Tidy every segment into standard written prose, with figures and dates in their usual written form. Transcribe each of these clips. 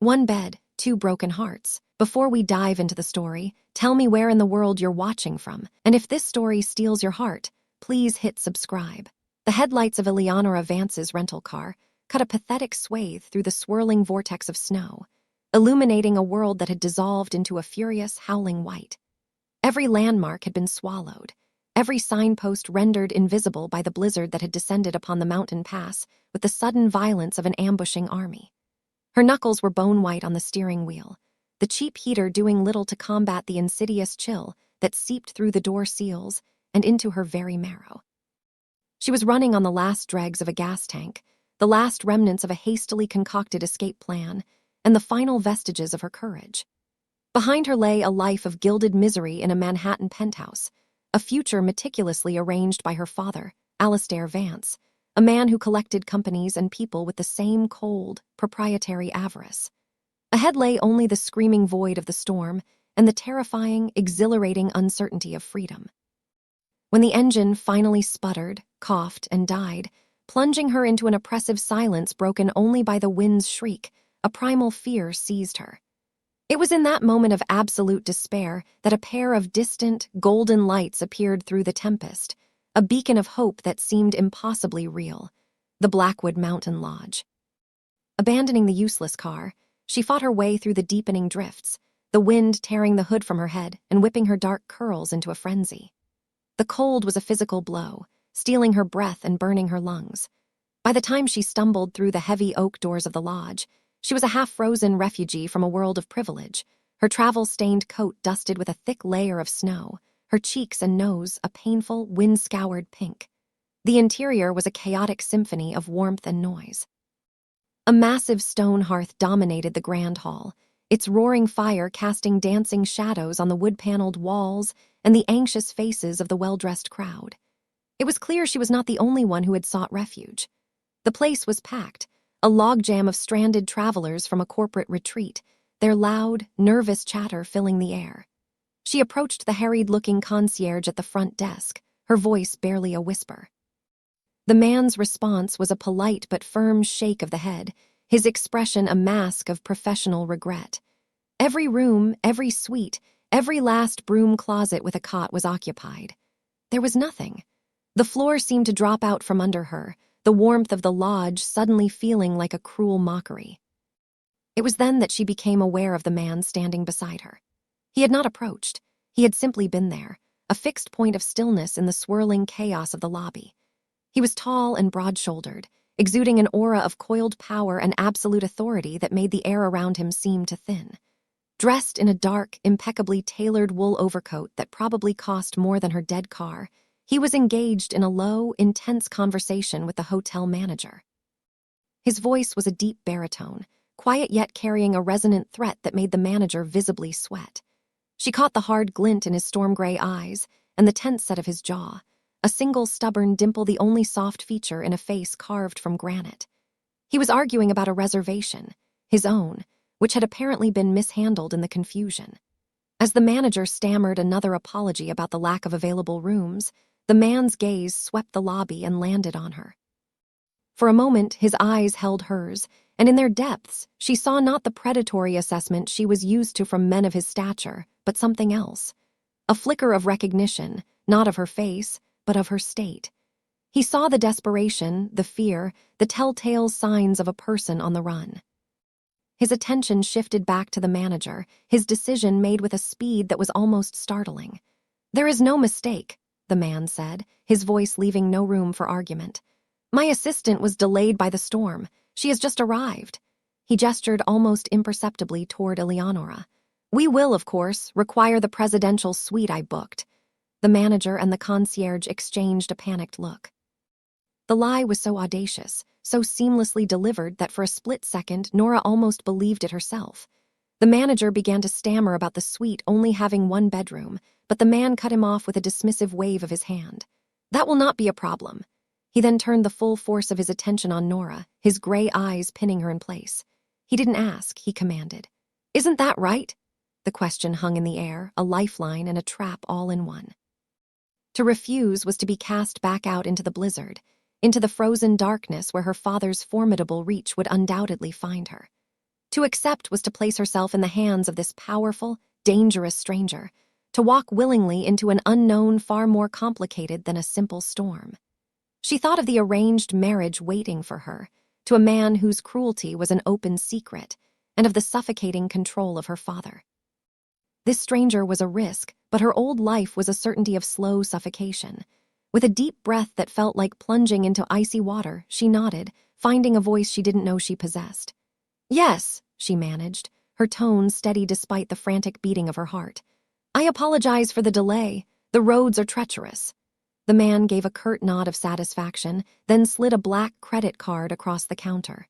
One bed, two broken hearts. Before we dive into the story, tell me where in the world you're watching from, and if this story steals your heart, please hit subscribe. The headlights of Eleonora Vance's rental car cut a pathetic swathe through the swirling vortex of snow, illuminating a world that had dissolved into a furious, howling white. Every landmark had been swallowed, every signpost rendered invisible by the blizzard that had descended upon the mountain pass with the sudden violence of an ambushing army. Her knuckles were bone-white on the steering wheel, the cheap heater doing little to combat the insidious chill that seeped through the door seals and into her very marrow. She was running on the last dregs of a gas tank, the last remnants of a hastily concocted escape plan, and the final vestiges of her courage. Behind her lay a life of gilded misery in a Manhattan penthouse, a future meticulously arranged by her father, Alistair Vance, a man who collected companies and people with the same cold, proprietary avarice. Ahead lay only the screaming void of the storm and the terrifying, exhilarating uncertainty of freedom. When the engine finally sputtered, coughed, and died, plunging her into an oppressive silence broken only by the wind's shriek, a primal fear seized her. It was in that moment of absolute despair that a pair of distant, golden lights appeared through the tempest, a beacon of hope that seemed impossibly real, the Blackwood Mountain Lodge. Abandoning the useless car, she fought her way through the deepening drifts, the wind tearing the hood from her head and whipping her dark curls into a frenzy. The cold was a physical blow, stealing her breath and burning her lungs. By the time she stumbled through the heavy oak doors of the lodge, she was a half-frozen refugee from a world of privilege, her travel-stained coat dusted with a thick layer of snow, her cheeks and nose a painful, wind-scoured pink. The interior was a chaotic symphony of warmth and noise. A massive stone hearth dominated the grand hall, its roaring fire casting dancing shadows on the wood-paneled walls and the anxious faces of the well-dressed crowd. It was clear she was not the only one who had sought refuge. The place was packed, a logjam of stranded travelers from a corporate retreat, their loud, nervous chatter filling the air. She approached the harried-looking concierge at the front desk, her voice barely a whisper. The man's response was a polite but firm shake of the head, his expression a mask of professional regret. Every room, every suite, every last broom closet with a cot was occupied. There was nothing. The floor seemed to drop out from under her, the warmth of the lodge suddenly feeling like a cruel mockery. It was then that she became aware of the man standing beside her. He had not approached. He had simply been there, a fixed point of stillness in the swirling chaos of the lobby. He was tall and broad-shouldered, exuding an aura of coiled power and absolute authority that made the air around him seem to thin. Dressed in a dark, impeccably tailored wool overcoat that probably cost more than her dead car, he was engaged in a low, intense conversation with the hotel manager. His voice was a deep baritone, quiet yet carrying a resonant threat that made the manager visibly sweat. She caught the hard glint in his storm-gray eyes and the tense set of his jaw, a single stubborn dimple the only soft feature in a face carved from granite. He was arguing about a reservation, his own, which had apparently been mishandled in the confusion. As the manager stammered another apology about the lack of available rooms, the man's gaze swept the lobby and landed on her. For a moment, his eyes held hers, and in their depths, she saw not the predatory assessment she was used to from men of his stature, but something else. A flicker of recognition, not of her face, but of her state. He saw the desperation, the fear, the telltale signs of a person on the run. His attention shifted back to the manager, his decision made with a speed that was almost startling. "There is no mistake," the man said, his voice leaving no room for argument. "My assistant was delayed by the storm. She has just arrived." He gestured almost imperceptibly toward Eleonora. "We will, of course, require the presidential suite I booked." The manager and the concierge exchanged a panicked look. The lie was so audacious, so seamlessly delivered that for a split second, Nora almost believed it herself. The manager began to stammer about the suite only having one bedroom, but the man cut him off with a dismissive wave of his hand. "That will not be a problem." He then turned the full force of his attention on Nora, his gray eyes pinning her in place. He didn't ask, he commanded. "Isn't that right?" The question hung in the air, a lifeline and a trap all in one. To refuse was to be cast back out into the blizzard, into the frozen darkness where her father's formidable reach would undoubtedly find her. To accept was to place herself in the hands of this powerful, dangerous stranger, to walk willingly into an unknown far more complicated than a simple storm. She thought of the arranged marriage waiting for her, to a man whose cruelty was an open secret, and of the suffocating control of her father. This stranger was a risk, but her old life was a certainty of slow suffocation. With a deep breath that felt like plunging into icy water, she nodded, finding a voice she didn't know she possessed. "Yes," she managed, her tone steady despite the frantic beating of her heart. "I apologize for the delay. The roads are treacherous." The man gave a curt nod of satisfaction, then slid a black credit card across the counter.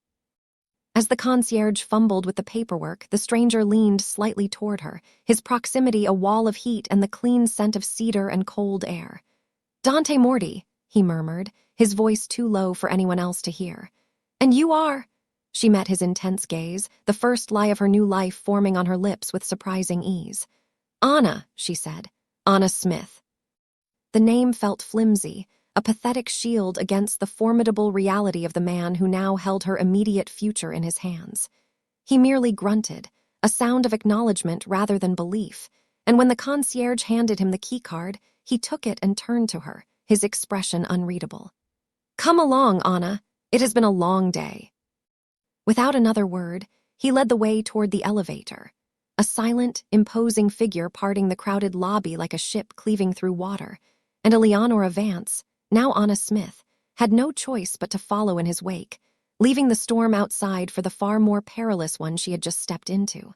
As the concierge fumbled with the paperwork, the stranger leaned slightly toward her, his proximity a wall of heat and the clean scent of cedar and cold air. "Dante Morty," he murmured, his voice too low for anyone else to hear. "And you are—" She met his intense gaze, the first lie of her new life forming on her lips with surprising ease. "Anna," she said. "Anna Smith." The name felt flimsy, a pathetic shield against the formidable reality of the man who now held her immediate future in his hands. He merely grunted, a sound of acknowledgement rather than belief, and when the concierge handed him the keycard, he took it and turned to her, his expression unreadable. "Come along, Anna. It has been a long day." Without another word, he led the way toward the elevator, a silent, imposing figure parting the crowded lobby like a ship cleaving through water, and Eleonora Vance, now Anna Smith, had no choice but to follow in his wake, leaving the storm outside for the far more perilous one she had just stepped into.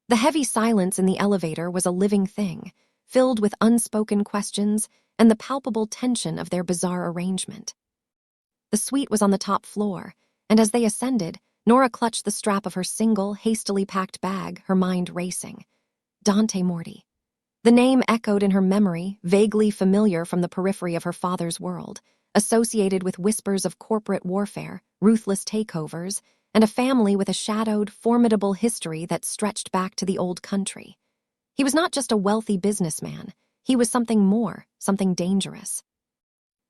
The heavy silence in the elevator was a living thing, filled with unspoken questions and the palpable tension of their bizarre arrangement. The suite was on the top floor, and as they ascended, Nora clutched the strap of her single, hastily packed bag, her mind racing. Dante Morty. The name echoed in her memory, vaguely familiar from the periphery of her father's world, associated with whispers of corporate warfare, ruthless takeovers, and a family with a shadowed, formidable history that stretched back to the old country. He was not just a wealthy businessman, he was something more, something dangerous.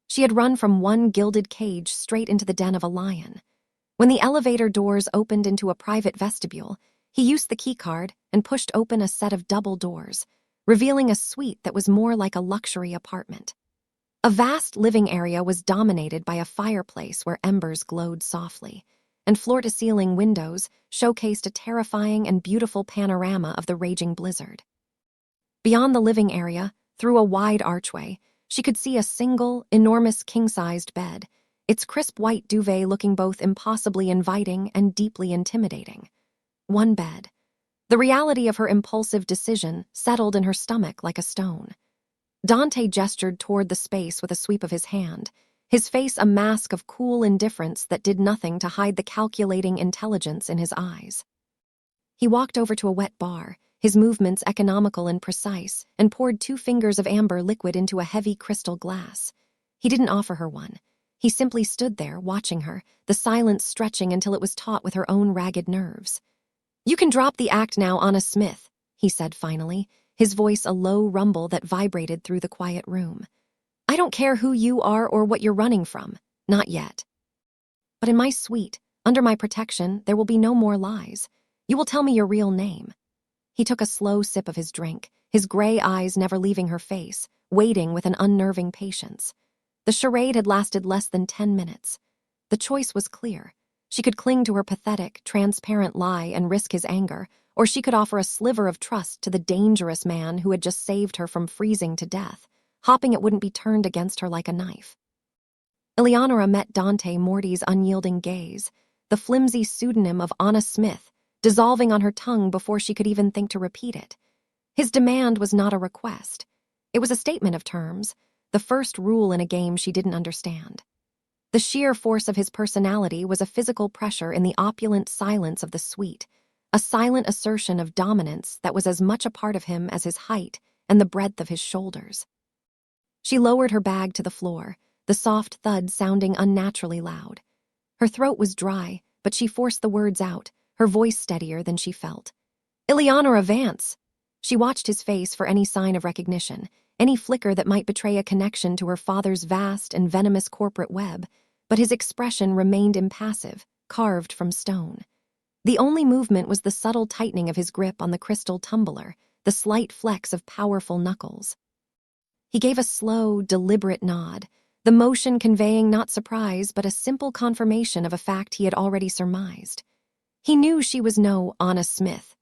She had run from one gilded cage straight into the den of a lion. When the elevator doors opened into a private vestibule, he used the keycard and pushed open a set of double doors, revealing a suite that was more like a luxury apartment. A vast living area was dominated by a fireplace where embers glowed softly, and floor-to-ceiling windows showcased a terrifying and beautiful panorama of the raging blizzard. Beyond the living area, through a wide archway, she could see a single, enormous king-sized bed, its crisp white duvet looking both impossibly inviting and deeply intimidating. One bed. The reality of her impulsive decision settled in her stomach like a stone. Dante gestured toward the space with a sweep of his hand, his face a mask of cool indifference that did nothing to hide the calculating intelligence in his eyes. He walked over to a wet bar, his movements economical and precise, and poured 2 fingers of amber liquid into a heavy crystal glass. He didn't offer her one. He simply stood there, watching her, the silence stretching until it was taut with her own ragged nerves. "You can drop the act now, Anna Smith," he said finally, his voice a low rumble that vibrated through the quiet room. "I don't care who you are or what you're running from. Not yet. But in my suite, under my protection, there will be no more lies. You will tell me your real name." He took a slow sip of his drink, his gray eyes never leaving her face, waiting with an unnerving patience. The charade had lasted less than 10 minutes. The choice was clear. She could cling to her pathetic, transparent lie and risk his anger, or she could offer a sliver of trust to the dangerous man who had just saved her from freezing to death, hoping it wouldn't be turned against her like a knife. Eleonora met Dante Morty's unyielding gaze, the flimsy pseudonym of Anna Smith, dissolving on her tongue before she could even think to repeat it. His demand was not a request. It was a statement of terms, the first rule in a game she didn't understand. The sheer force of his personality was a physical pressure in the opulent silence of the suite, a silent assertion of dominance that was as much a part of him as his height and the breadth of his shoulders. She lowered her bag to the floor, the soft thud sounding unnaturally loud. Her throat was dry, but she forced the words out, her voice steadier than she felt. "Eleonora Vance!" She watched his face for any sign of recognition, any flicker that might betray a connection to her father's vast and venomous corporate web, but his expression remained impassive, carved from stone. The only movement was the subtle tightening of his grip on the crystal tumbler, the slight flex of powerful knuckles. He gave a slow, deliberate nod, the motion conveying not surprise but a simple confirmation of a fact he had already surmised. He knew she was no Anna Smith.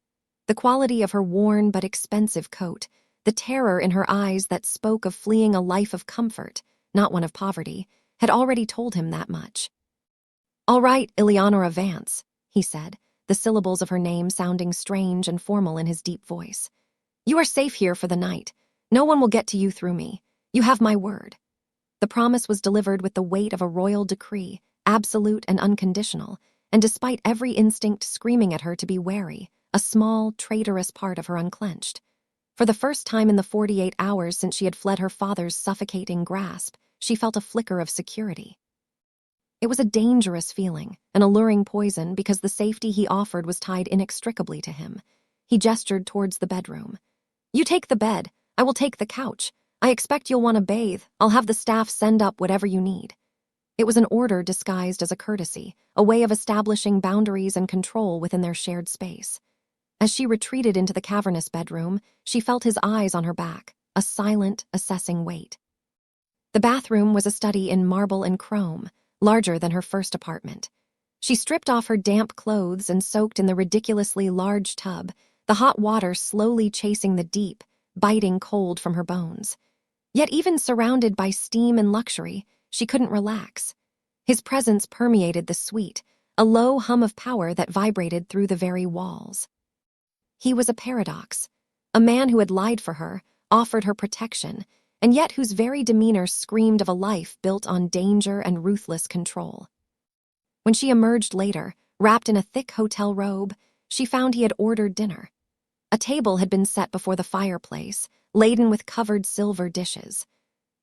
The quality of her worn but expensive coat, the terror in her eyes that spoke of fleeing a life of comfort, not one of poverty, had already told him that much. "All right, Eleonora Vance," he said, the syllables of her name sounding strange and formal in his deep voice. "You are safe here for the night. No one will get to you through me. You have my word." The promise was delivered with the weight of a royal decree, absolute and unconditional, and despite every instinct screaming at her to be wary, a small, traitorous part of her unclenched. For the first time in the 48 hours since she had fled her father's suffocating grasp, she felt a flicker of security. It was a dangerous feeling, an alluring poison because the safety he offered was tied inextricably to him. He gestured towards the bedroom. "You take the bed. I will take the couch. I expect you'll want to bathe. I'll have the staff send up whatever you need." It was an order disguised as a courtesy, a way of establishing boundaries and control within their shared space. As she retreated into the cavernous bedroom, she felt his eyes on her back, a silent, assessing weight. The bathroom was a study in marble and chrome, larger than her first apartment. She stripped off her damp clothes and soaked in the ridiculously large tub, the hot water slowly chasing the deep, biting cold from her bones. Yet even surrounded by steam and luxury, she couldn't relax. His presence permeated the suite, a low hum of power that vibrated through the very walls. He was a paradox, a man who had lied for her, offered her protection, and yet whose very demeanor screamed of a life built on danger and ruthless control. When she emerged later, wrapped in a thick hotel robe, she found he had ordered dinner. A table had been set before the fireplace, laden with covered silver dishes.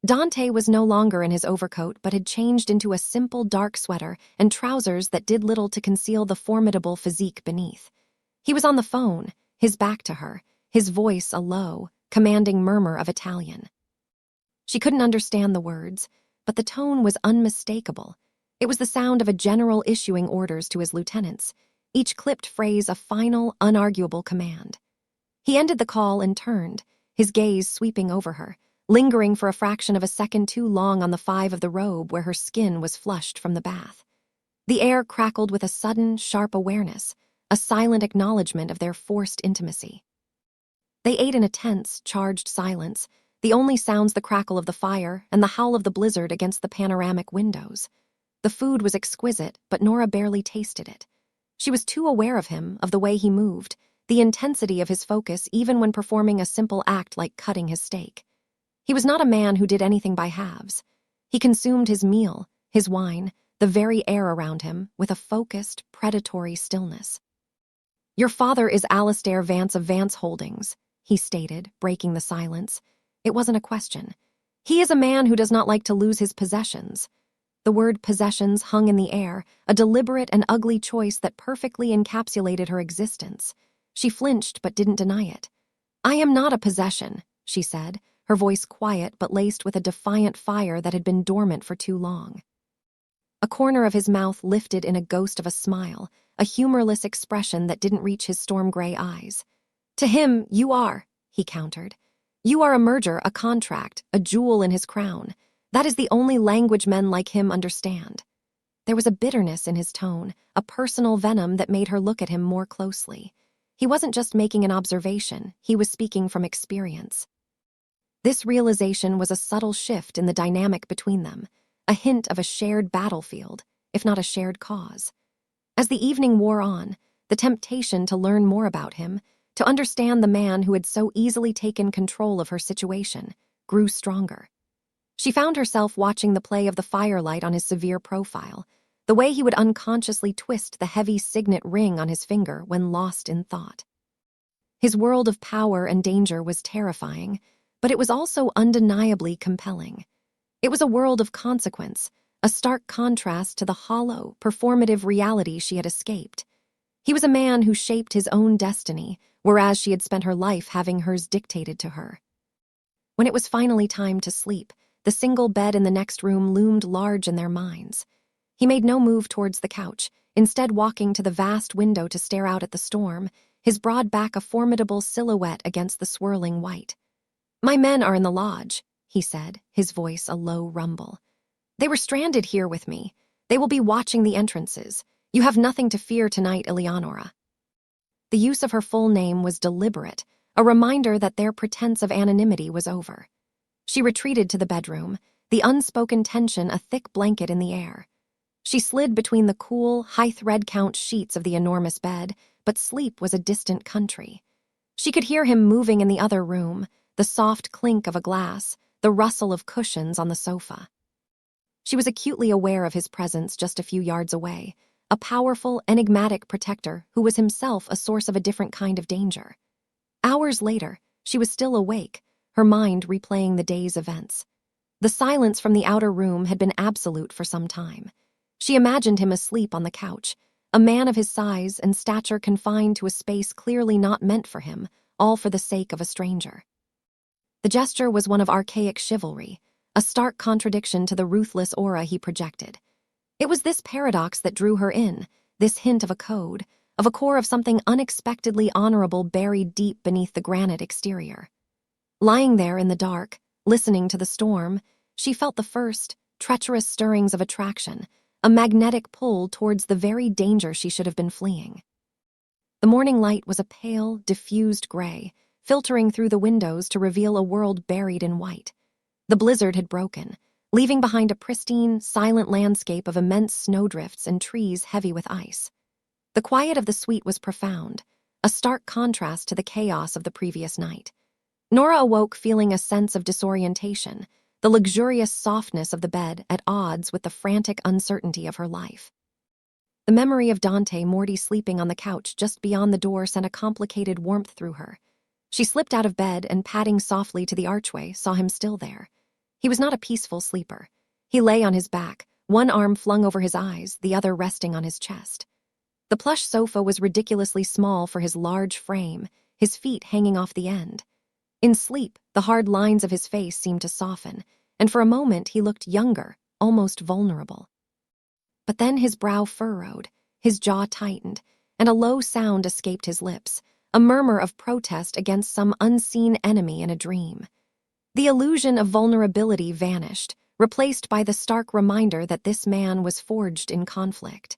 Dante was no longer in his overcoat but had changed into a simple dark sweater and trousers that did little to conceal the formidable physique beneath. He was on the phone, his back to her, his voice a low, commanding murmur of Italian. She couldn't understand the words, but the tone was unmistakable. It was the sound of a general issuing orders to his lieutenants, each clipped phrase a final, unarguable command. He ended the call and turned, his gaze sweeping over her, lingering for a fraction of a second too long on the 5 of the robe where her skin was flushed from the bath. The air crackled with a sudden, sharp awareness, a silent acknowledgement of their forced intimacy. They ate in a tense, charged silence, the only sounds the crackle of the fire and the howl of the blizzard against the panoramic windows. The food was exquisite, but Nora barely tasted it. She was too aware of him, of the way he moved, the intensity of his focus even when performing a simple act like cutting his steak. He was not a man who did anything by halves. He consumed his meal, his wine, the very air around him, with a focused, predatory stillness. "Your father is Alistair Vance of Vance Holdings," he stated, breaking the silence. It wasn't a question. "He is a man who does not like to lose his possessions." The word possessions hung in the air, a deliberate and ugly choice that perfectly encapsulated her existence. She flinched but didn't deny it. "I am not a possession," she said, her voice quiet but laced with a defiant fire that had been dormant for too long. A corner of his mouth lifted in a ghost of a smile, a humorless expression that didn't reach his storm-gray eyes. "To him, you are," he countered. "You are a merger, a contract, a jewel in his crown. That is the only language men like him understand." There was a bitterness in his tone, a personal venom that made her look at him more closely. He wasn't just making an observation, he was speaking from experience. This realization was a subtle shift in the dynamic between them, a hint of a shared battlefield, if not a shared cause. As the evening wore on, the temptation to learn more about him, to understand the man who had so easily taken control of her situation, grew stronger. She found herself watching the play of the firelight on his severe profile, the way he would unconsciously twist the heavy signet ring on his finger when lost in thought. His world of power and danger was terrifying, but it was also undeniably compelling. It was a world of consequence, a stark contrast to the hollow, performative reality she had escaped. He was a man who shaped his own destiny, whereas she had spent her life having hers dictated to her. When it was finally time to sleep, the single bed in the next room loomed large in their minds. He made no move towards the couch, instead walking to the vast window to stare out at the storm, his broad back a formidable silhouette against the swirling white. "My men are in the lodge," he said, his voice a low rumble. "They were stranded here with me. They will be watching the entrances. You have nothing to fear tonight, Eleonora." The use of her full name was deliberate, a reminder that their pretense of anonymity was over. She retreated to the bedroom, the unspoken tension a thick blanket in the air. She slid between the cool, high-thread-count sheets of the enormous bed, but sleep was a distant country. She could hear him moving in the other room, the soft clink of a glass, the rustle of cushions on the sofa. She was acutely aware of his presence just a few yards away, a powerful, enigmatic protector who was himself a source of a different kind of danger. Hours later, she was still awake, her mind replaying the day's events. The silence from the outer room had been absolute for some time. She imagined him asleep on the couch, a man of his size and stature confined to a space clearly not meant for him, all for the sake of a stranger. The gesture was one of archaic chivalry, a stark contradiction to the ruthless aura he projected. It was this paradox that drew her in, this hint of a code, of a core of something unexpectedly honorable buried deep beneath the granite exterior. Lying there in the dark, listening to the storm, she felt the first, treacherous stirrings of attraction, a magnetic pull towards the very danger she should have been fleeing. The morning light was a pale, diffused gray, filtering through the windows to reveal a world buried in white. The blizzard had broken, leaving behind a pristine, silent landscape of immense snowdrifts and trees heavy with ice. The quiet of the suite was profound, a stark contrast to the chaos of the previous night. Nora awoke feeling a sense of disorientation, the luxurious softness of the bed at odds with the frantic uncertainty of her life. The memory of Dante Morty sleeping on the couch just beyond the door sent a complicated warmth through her. She slipped out of bed and, padding softly to the archway, saw him still there. He was not a peaceful sleeper. He lay on his back, one arm flung over his eyes, the other resting on his chest. The plush sofa was ridiculously small for his large frame, his feet hanging off the end. In sleep, the hard lines of his face seemed to soften, and for a moment he looked younger, almost vulnerable. But then his brow furrowed, his jaw tightened, and a low sound escaped his lips, a murmur of protest against some unseen enemy in a dream. The illusion of vulnerability vanished, replaced by the stark reminder that this man was forged in conflict.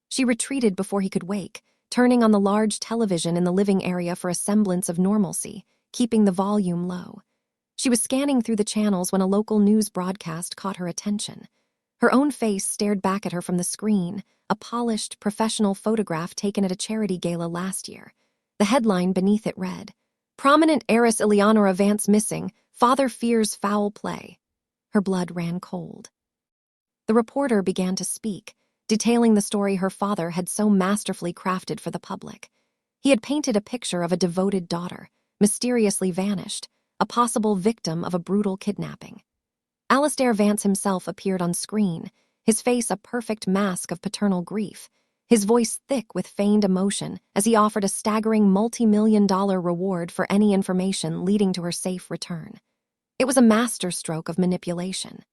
She retreated before he could wake, turning on the large television in the living area for a semblance of normalcy, keeping the volume low. She was scanning through the channels when a local news broadcast caught her attention. Her own face stared back at her from the screen, a polished, professional photograph taken at a charity gala last year. The headline beneath it read, "Prominent heiress Eleonora Vance missing, father fears foul play." Her blood ran cold. The reporter began to speak, detailing the story her father had so masterfully crafted for the public. He had painted a picture of a devoted daughter, mysteriously vanished, a possible victim of a brutal kidnapping. Alistair Vance himself appeared on screen, his face a perfect mask of paternal grief, his voice thick with feigned emotion as he offered a staggering multi-million-dollar reward for any information leading to her safe return. It was a masterstroke of manipulation.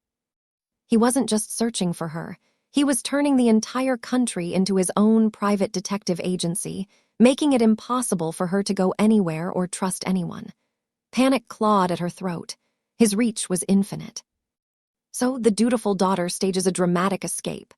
He wasn't just searching for her, he was turning the entire country into his own private detective agency, making it impossible for her to go anywhere or trust anyone. Panic clawed at her throat. His reach was infinite. So the dutiful daughter stages a dramatic escape.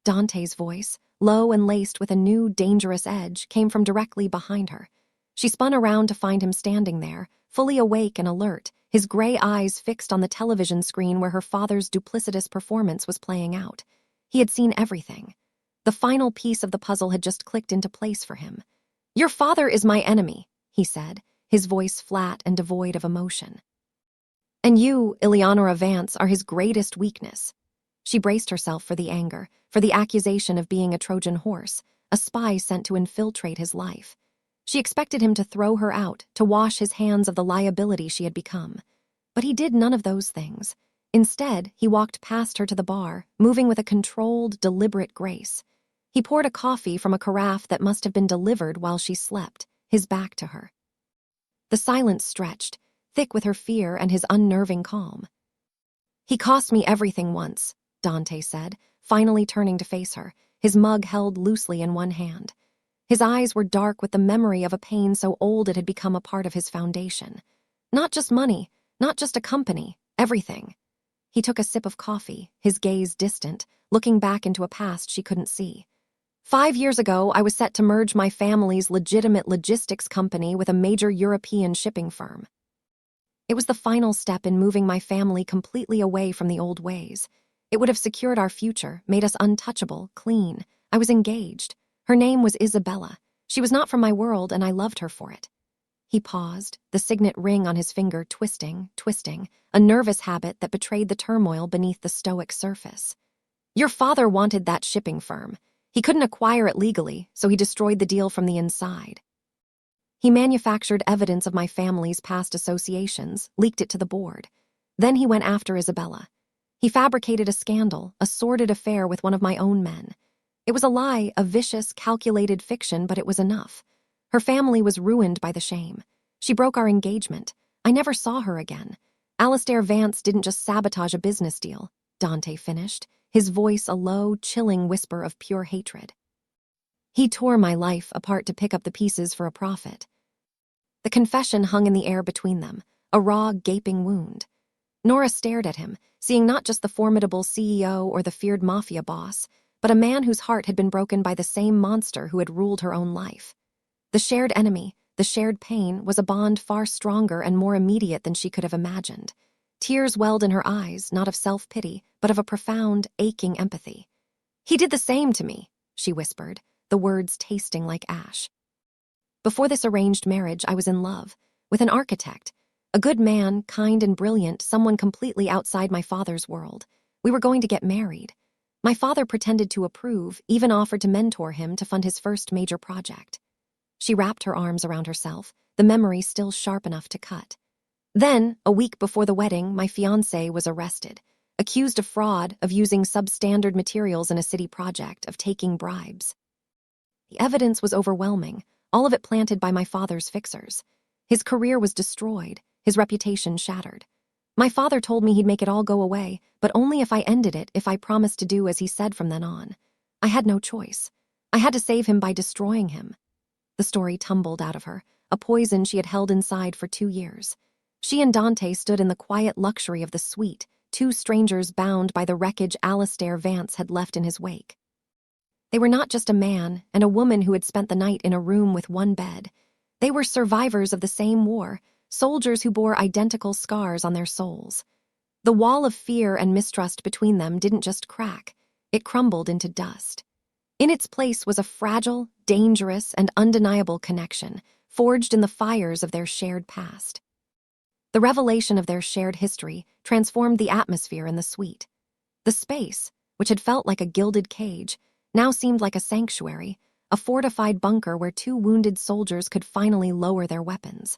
Dante's voice, low and laced with a new, dangerous edge, came from directly behind her. She spun around to find him standing there, fully awake and alert, his gray eyes fixed on the television screen where her father's duplicitous performance was playing out. He had seen everything. The final piece of the puzzle had just clicked into place for him. "Your father is my enemy," he said, his voice flat and devoid of emotion. "And you, Eleonora Vance, are his greatest weakness." She braced herself for the anger, for the accusation of being a Trojan horse, a spy sent to infiltrate his life. She expected him to throw her out, to wash his hands of the liability she had become. But he did none of those things. Instead, he walked past her to the bar, moving with a controlled, deliberate grace. He poured a coffee from a carafe that must have been delivered while she slept, his back to her. The silence stretched, thick with her fear and his unnerving calm. "He cost me everything once," Dante said, finally turning to face her, his mug held loosely in one hand. His eyes were dark with the memory of a pain so old it had become a part of his foundation. Not just money, not just a company, everything. He took a sip of coffee, his gaze distant, looking back into a past she couldn't see. 5 years ago, I was set to merge my family's legitimate logistics company with a major European shipping firm. It was the final step in moving my family completely away from the old ways. It would have secured our future, made us untouchable, clean. I was engaged. Her name was Isabella. She was not from my world, and I loved her for it. He paused, the signet ring on his finger twisting, a nervous habit that betrayed the turmoil beneath the stoic surface. Your father wanted that shipping firm. He couldn't acquire it legally, so he destroyed the deal from the inside. He manufactured evidence of my family's past associations, leaked it to the board. Then he went after Isabella. He fabricated a scandal, a sordid affair with one of my own men. It was a lie, a vicious, calculated fiction, but it was enough. Her family was ruined by the shame. She broke our engagement. I never saw her again. Alistair Vance didn't just sabotage a business deal, Dante finished, his voice a low, chilling whisper of pure hatred. He tore my life apart to pick up the pieces for a profit. The confession hung in the air between them, a raw, gaping wound. Nora stared at him, seeing not just the formidable CEO or the feared mafia boss, but a man whose heart had been broken by the same monster who had ruled her own life. The shared enemy, the shared pain, was a bond far stronger and more immediate than she could have imagined. Tears welled in her eyes, not of self-pity, but of a profound, aching empathy. "He did the same to me," she whispered, the words tasting like ash. "Before this arranged marriage, I was in love, with an architect. A good man, kind and brilliant, someone completely outside my father's world. We were going to get married. My father pretended to approve, even offered to mentor him to fund his first major project." She wrapped her arms around herself, the memory still sharp enough to cut. "Then, a week before the wedding, my fiancé was arrested, accused of fraud, of using substandard materials in a city project, of taking bribes. The evidence was overwhelming, all of it planted by my father's fixers. His career was destroyed, his reputation shattered. My father told me he'd make it all go away, but only if I ended it, if I promised to do as he said from then on. I had no choice. I had to save him by destroying him." The story tumbled out of her, a poison she had held inside for 2 years. She and Dante stood in the quiet luxury of the suite, two strangers bound by the wreckage Alistair Vance had left in his wake. They were not just a man and a woman who had spent the night in a room with one bed. They were survivors of the same war, soldiers who bore identical scars on their souls. The wall of fear and mistrust between them didn't just crack, it crumbled into dust. In its place was a fragile, dangerous, and undeniable connection, forged in the fires of their shared past. The revelation of their shared history transformed the atmosphere in the suite. The space, which had felt like a gilded cage, now seemed like a sanctuary, a fortified bunker where two wounded soldiers could finally lower their weapons.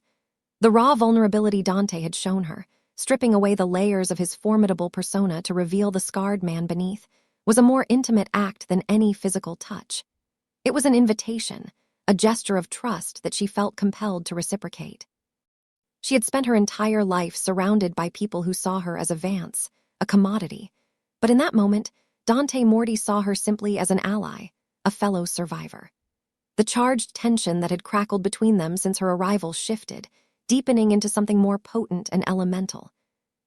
The raw vulnerability Dante had shown her, stripping away the layers of his formidable persona to reveal the scarred man beneath, was a more intimate act than any physical touch. It was an invitation, a gesture of trust that she felt compelled to reciprocate. She had spent her entire life surrounded by people who saw her as a Vance, a commodity. But in that moment, Dante Morty saw her simply as an ally, a fellow survivor. The charged tension that had crackled between them since her arrival shifted, deepening into something more potent and elemental.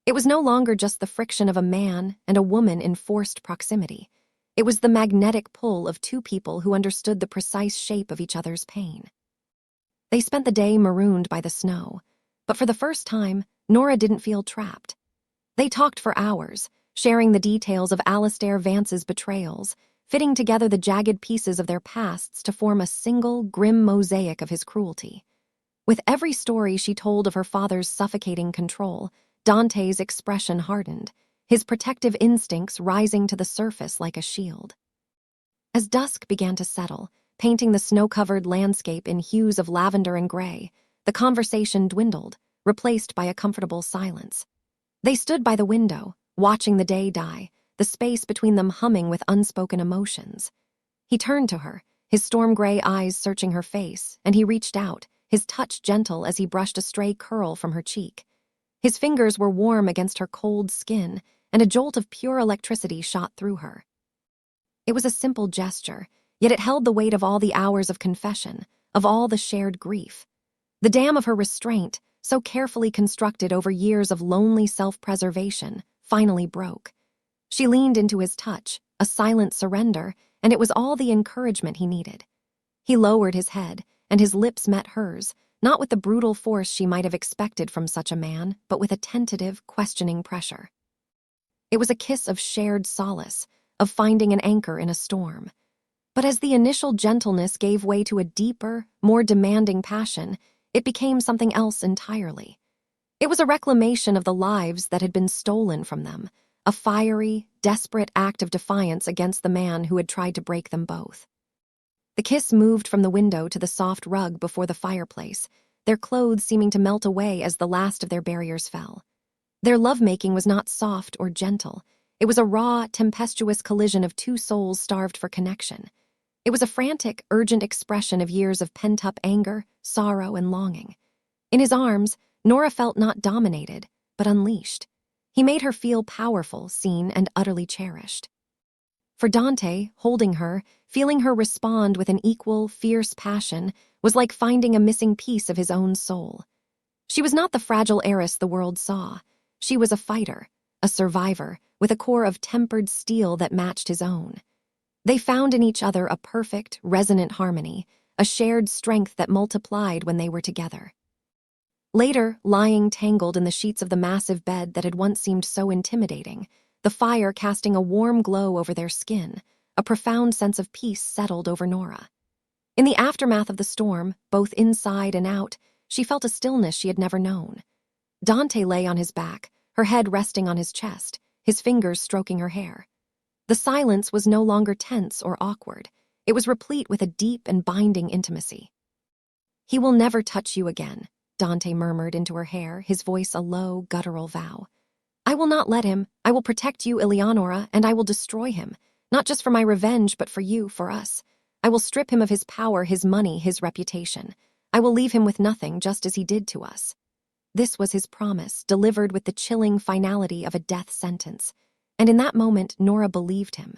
It was no longer just the friction of a man and a woman in forced proximity. It was the magnetic pull of two people who understood the precise shape of each other's pain. They spent the day marooned by the snow, but for the first time, Nora didn't feel trapped. They talked for hours, sharing the details of Alistair Vance's betrayals, fitting together the jagged pieces of their pasts to form a single, grim mosaic of his cruelty. With every story she told of her father's suffocating control, Dante's expression hardened, his protective instincts rising to the surface like a shield. As dusk began to settle, painting the snow-covered landscape in hues of lavender and gray, the conversation dwindled, replaced by a comfortable silence. They stood by the window, watching the day die, the space between them humming with unspoken emotions. He turned to her, his storm-gray eyes searching her face, and he reached out, his touch gentle as he brushed a stray curl from her cheek. His fingers were warm against her cold skin, and a jolt of pure electricity shot through her. It was a simple gesture, yet it held the weight of all the hours of confession, of all the shared grief. The dam of her restraint, so carefully constructed over years of lonely self-preservation, finally broke. She leaned into his touch, a silent surrender, and it was all the encouragement he needed. He lowered his head, and his lips met hers, not with the brutal force she might have expected from such a man, but with a tentative, questioning pressure. It was a kiss of shared solace, of finding an anchor in a storm. But as the initial gentleness gave way to a deeper, more demanding passion, it became something else entirely. It was a reclamation of the lives that had been stolen from them, a fiery, desperate act of defiance against the man who had tried to break them both. The kiss moved from the window to the soft rug before the fireplace, their clothes seeming to melt away as the last of their barriers fell. Their lovemaking was not soft or gentle. It was a raw, tempestuous collision of two souls starved for connection. It was a frantic, urgent expression of years of pent-up anger, sorrow, and longing. In his arms, Nora felt not dominated, but unleashed. He made her feel powerful, seen, and utterly cherished. For Dante, holding her, feeling her respond with an equal, fierce passion, was like finding a missing piece of his own soul. She was not the fragile heiress the world saw. She was a fighter, a survivor, with a core of tempered steel that matched his own. They found in each other a perfect, resonant harmony, a shared strength that multiplied when they were together. Later, lying tangled in the sheets of the massive bed that had once seemed so intimidating, the fire casting a warm glow over their skin, a profound sense of peace settled over Nora. In the aftermath of the storm, both inside and out, she felt a stillness she had never known. Dante lay on his back, her head resting on his chest, his fingers stroking her hair. The silence was no longer tense or awkward. It was replete with a deep and binding intimacy. "He will never touch you again," Dante murmured into her hair, his voice a low, guttural vow. "I will not let him. I will protect you, Eleonora, and I will destroy him, not just for my revenge, but for you, for us. I will strip him of his power, his money, his reputation. I will leave him with nothing, just as he did to us." This was his promise, delivered with the chilling finality of a death sentence. And in that moment, Nora believed him.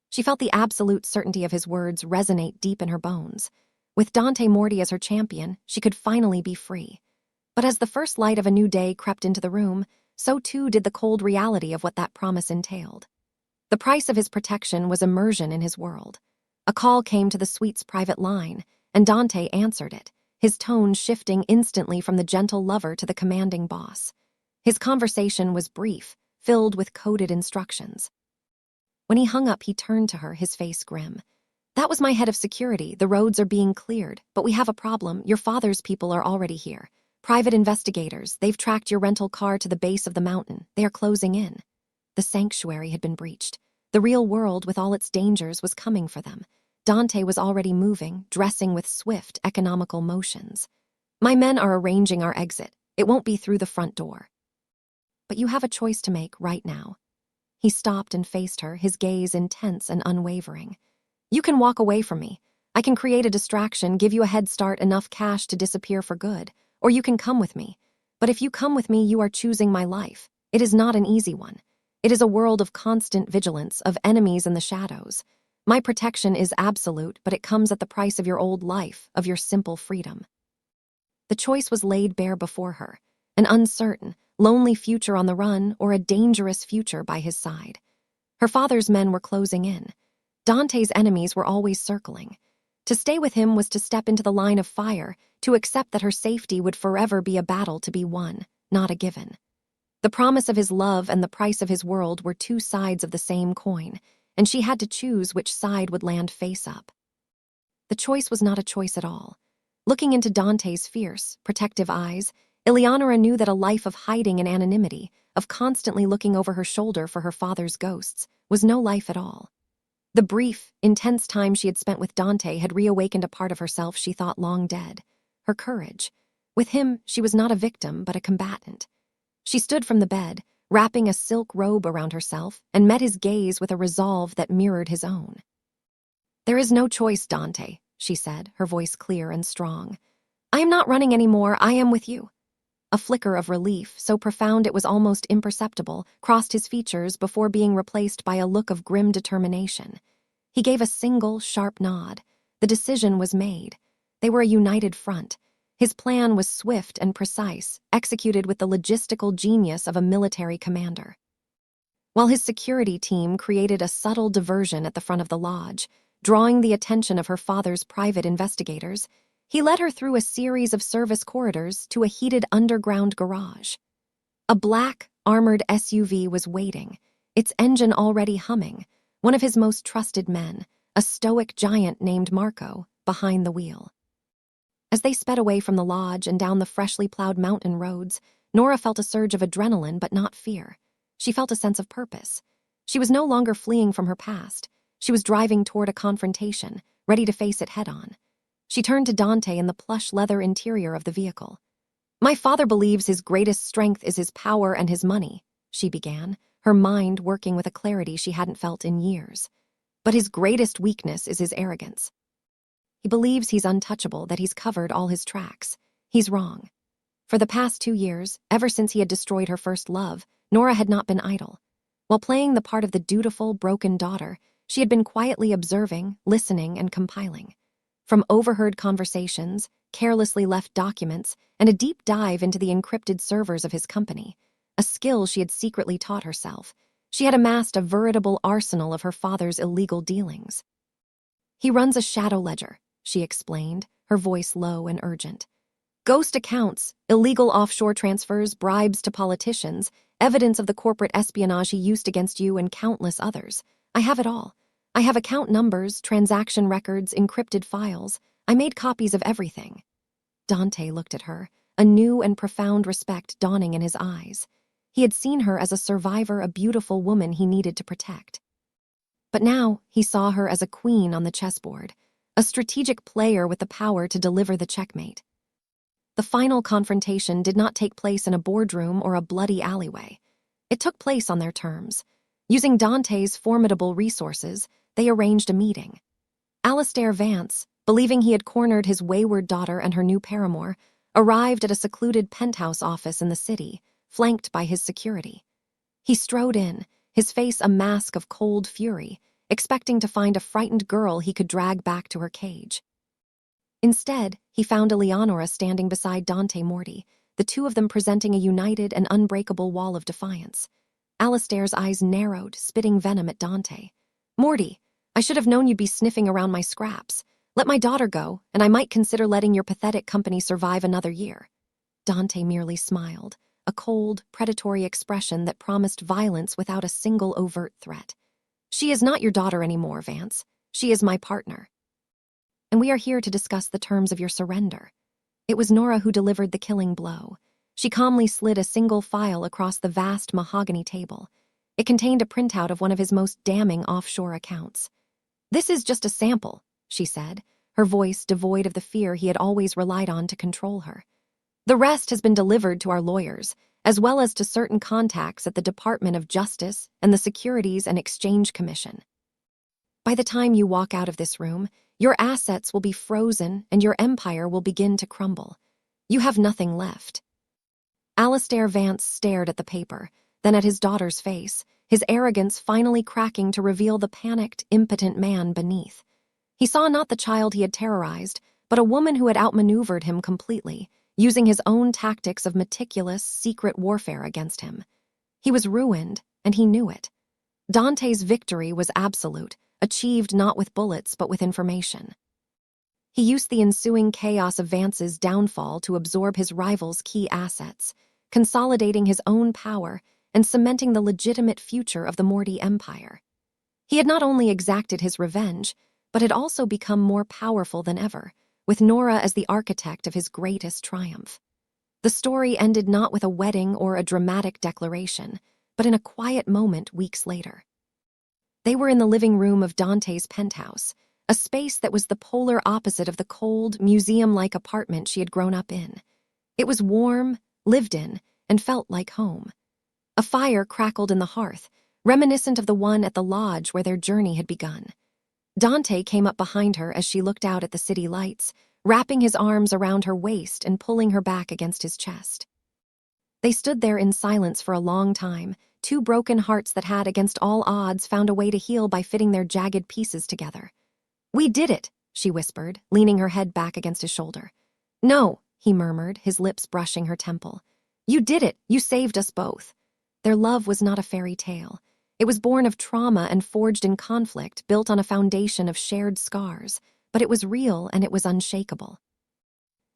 She felt the absolute certainty of his words resonate deep in her bones. With Dante Morti as her champion, she could finally be free. But as the first light of a new day crept into the room, so too did the cold reality of what that promise entailed. The price of his protection was immersion in his world. A call came to the suite's private line, and Dante answered it, his tone shifting instantly from the gentle lover to the commanding boss. His conversation was brief, filled with coded instructions. When he hung up, he turned to her, his face grim. "That was my head of security. The roads are being cleared, but we have a problem. Your father's people are already here. Private investigators. They've tracked your rental car to the base of the mountain. They are closing in." The sanctuary had been breached. The real world, with all its dangers, was coming for them. Dante was already moving, dressing with swift, economical motions. "My men are arranging our exit. It won't be through the front door. But you have a choice to make right now." He stopped and faced her, his gaze intense and unwavering. "You can walk away from me. I can create a distraction, give you a head start, enough cash to disappear for good. Or you can come with me. But if you come with me, you are choosing my life. It is not an easy one. It is a world of constant vigilance, of enemies in the shadows. My protection is absolute, but it comes at the price of your old life, of your simple freedom." The choice was laid bare before her, an uncertain, lonely future on the run or a dangerous future by his side. Her father's men were closing in. Dante's enemies were always circling. To stay with him was to step into the line of fire, to accept that her safety would forever be a battle to be won, not a given. The promise of his love and the price of his world were two sides of the same coin, and she had to choose which side would land face up. The choice was not a choice at all. Looking into Dante's fierce, protective eyes, Eleonora knew that a life of hiding and anonymity, of constantly looking over her shoulder for her father's ghosts, was no life at all. The brief, intense time she had spent with Dante had reawakened a part of herself she thought long dead, her courage. With him, she was not a victim, but a combatant. She stood from the bed, wrapping a silk robe around herself, and met his gaze with a resolve that mirrored his own. "There is no choice, Dante," she said, her voice clear and strong. "I am not running anymore. I am with you." A flicker of relief, so profound it was almost imperceptible, crossed his features before being replaced by a look of grim determination. He gave a single, sharp nod. The decision was made. They were a united front. His plan was swift and precise, executed with the logistical genius of a military commander. While his security team created a subtle diversion at the front of the lodge, drawing the attention of her father's private investigators, he led her through a series of service corridors to a heated underground garage. A black, armored SUV was waiting, its engine already humming, one of his most trusted men, a stoic giant named Marco, behind the wheel. As they sped away from the lodge and down the freshly plowed mountain roads, Nora felt a surge of adrenaline but not fear. She felt a sense of purpose. She was no longer fleeing from her past. She was driving toward a confrontation, ready to face it head-on. She turned to Dante in the plush leather interior of the vehicle. "My father believes his greatest strength is his power and his money," she began, her mind working with a clarity she hadn't felt in years. "But his greatest weakness is his arrogance. He believes he's untouchable, that he's covered all his tracks. He's wrong." For the past 2 years, ever since he had destroyed her first love, Nora had not been idle. While playing the part of the dutiful, broken daughter, she had been quietly observing, listening, and compiling. From overheard conversations, carelessly left documents, and a deep dive into the encrypted servers of his company, a skill she had secretly taught herself, she had amassed a veritable arsenal of her father's illegal dealings. "He runs a shadow ledger," she explained, her voice low and urgent. "Ghost accounts, illegal offshore transfers, bribes to politicians, evidence of the corporate espionage he used against you and countless others. I have it all. I have account numbers, transaction records, encrypted files. I made copies of everything." Dante looked at her, a new and profound respect dawning in his eyes. He had seen her as a survivor, a beautiful woman he needed to protect. But now he saw her as a queen on the chessboard, a strategic player with the power to deliver the checkmate. The final confrontation did not take place in a boardroom or a bloody alleyway. It took place on their terms. Using Dante's formidable resources, they arranged a meeting. Alistair Vance, believing he had cornered his wayward daughter and her new paramour, arrived at a secluded penthouse office in the city, flanked by his security. He strode in, his face a mask of cold fury, expecting to find a frightened girl he could drag back to her cage. Instead, he found Eleonora standing beside Dante Morty, the two of them presenting a united and unbreakable wall of defiance. Alistair's eyes narrowed, spitting venom at Dante. "Morty, I should have known you'd be sniffing around my scraps. Let my daughter go, and I might consider letting your pathetic company survive another year." Dante merely smiled, a cold, predatory expression that promised violence without a single overt threat. "She is not your daughter anymore, Vance. She is my partner. And we are here to discuss the terms of your surrender." It was Nora who delivered the killing blow. She calmly slid a single file across the vast mahogany table. It contained a printout of one of his most damning offshore accounts. "This is just a sample," she said, her voice devoid of the fear he had always relied on to control her. "The rest has been delivered to our lawyers, as well as to certain contacts at the Department of Justice and the Securities and Exchange Commission. By the time you walk out of this room, your assets will be frozen and your empire will begin to crumble. You have nothing left." Alistair Vance stared at the paper, then at his daughter's face, his arrogance finally cracking to reveal the panicked, impotent man beneath. He saw not the child he had terrorized, but a woman who had outmaneuvered him completely, using his own tactics of meticulous, secret warfare against him. He was ruined, and he knew it. Dante's victory was absolute, achieved not with bullets but with information. He used the ensuing chaos of Vance's downfall to absorb his rival's key assets, consolidating his own power and cementing the legitimate future of the Morty Empire. He had not only exacted his revenge, but had also become more powerful than ever, with Nora as the architect of his greatest triumph. The story ended not with a wedding or a dramatic declaration, but in a quiet moment weeks later. They were in the living room of Dante's penthouse, a space that was the polar opposite of the cold, museum-like apartment she had grown up in. It was warm, lived in, and felt like home. A fire crackled in the hearth, reminiscent of the one at the lodge where their journey had begun. Dante came up behind her as she looked out at the city lights, wrapping his arms around her waist and pulling her back against his chest. They stood there in silence for a long time, two broken hearts that had, against all odds, found a way to heal by fitting their jagged pieces together. "We did it," she whispered, leaning her head back against his shoulder. "No," he murmured, his lips brushing her temple. "You did it. You saved us both." Their love was not a fairy tale. It was born of trauma and forged in conflict, built on a foundation of shared scars. But it was real and it was unshakable.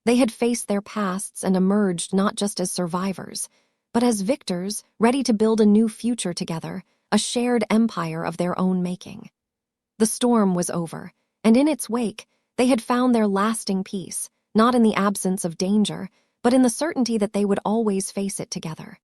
They had faced their pasts and emerged not just as survivors, but as victors, ready to build a new future together, a shared empire of their own making. The storm was over, and in its wake, they had found their lasting peace, not in the absence of danger, but in the certainty that they would always face it together.